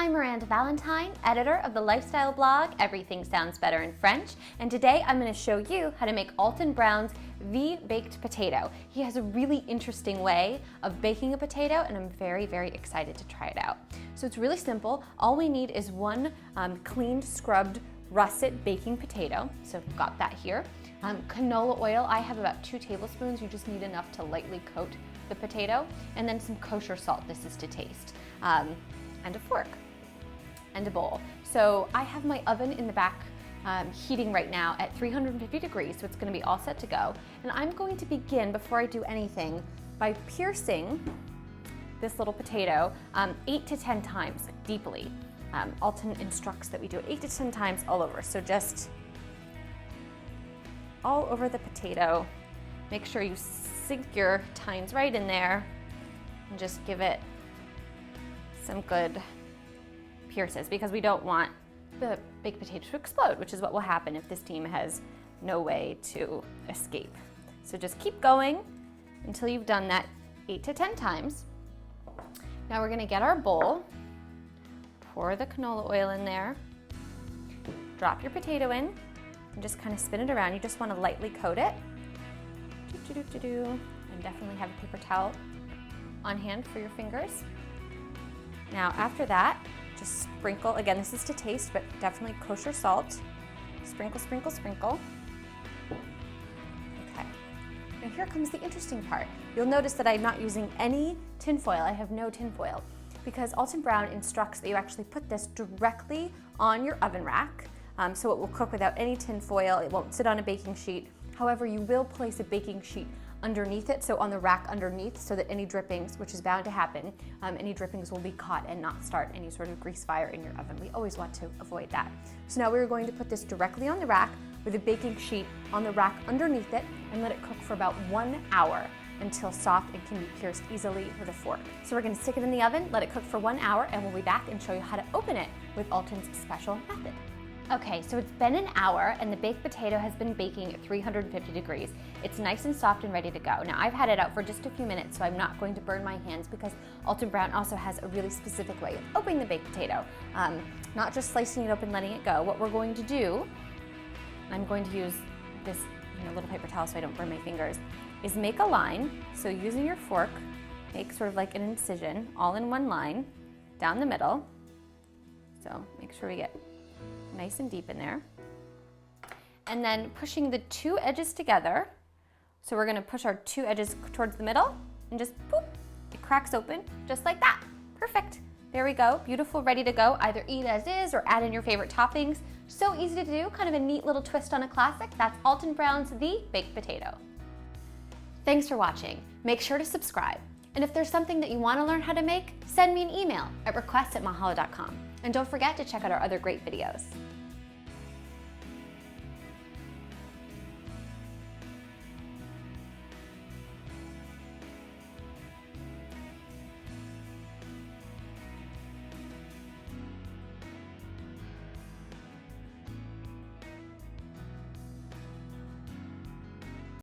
I'm Miranda Valentine, editor of the lifestyle blog Everything Sounds Better in French, and today I'm going to show you how to make Alton Brown's baked potato. He has a really interesting way of baking a potato, and I'm very, very excited to try it out. So it's really simple. All we need is one cleaned, scrubbed, russet baking potato. So I've got that here. Canola oil, I have about 2 tablespoons. You just need enough to lightly coat the potato. And then some kosher salt, this is to taste. And a fork and a bowl. So I have my oven in the back heating right now at 350 degrees, so it's going to be all set to go. And I'm going to begin, before I do anything, by piercing this little potato 8 to 10 times deeply. Alton instructs that we do it 8 to 10 times all over. So just all over the potato. Make sure you sink your tines right in there and just give it some good pierces, because we don't want the baked potato to explode, which is what will happen if this team has no way to escape. So just keep going until you've done that 8 to 10 times. Now we're going to get our bowl, pour the canola oil in there, drop your potato in, and just kind of spin it around. You just want to lightly coat it. And definitely have a paper towel on hand for your fingers. Now after that, just sprinkle, again this is to taste, but definitely kosher salt. Sprinkle, sprinkle, sprinkle. Okay, now here comes the interesting part. You'll notice that I'm not using any tin foil. I have no tin foil, because Alton Brown instructs that you actually put this directly on your oven rack, so it will cook without any tin foil. It won't sit on a baking sheet. However, you will place a baking sheet underneath it, so on the rack underneath, so that any drippings, which is bound to happen, any drippings will be caught and not start any sort of grease fire in your oven. We always want to avoid that. So now we're going to put this directly on the rack with a baking sheet on the rack underneath it and let it cook for about 1 hour until soft and can be pierced easily with a fork. So we're going to stick it in the oven, let it cook for 1 hour, and we'll be back and show you how to open it with Alton's special method. Okay, so it's been an hour and the baked potato has been baking at 350 degrees. It's nice and soft and ready to go. Now I've had it out for just a few minutes, so I'm not going to burn my hands, because Alton Brown also has a really specific way of opening the baked potato. Not just slicing it open, letting it go. What we're going to do, I'm going to use this little paper towel so I don't burn my fingers, is make a line. So using your fork, make sort of like an incision all in one line down the middle. So make sure we get nice and deep in there. And then pushing the 2 edges together. So we're gonna push our 2 edges towards the middle and just boop, it cracks open just like that. Perfect. There we go. Beautiful, ready to go. Either eat as is or add in your favorite toppings. So easy to do, kind of a neat little twist on a classic. That's Alton Brown's The Baked Potato. Thanks for watching. Make sure to subscribe. And if there's something that you want to learn how to make, send me an email at request@mahalo.com. And don't forget to check out our other great videos.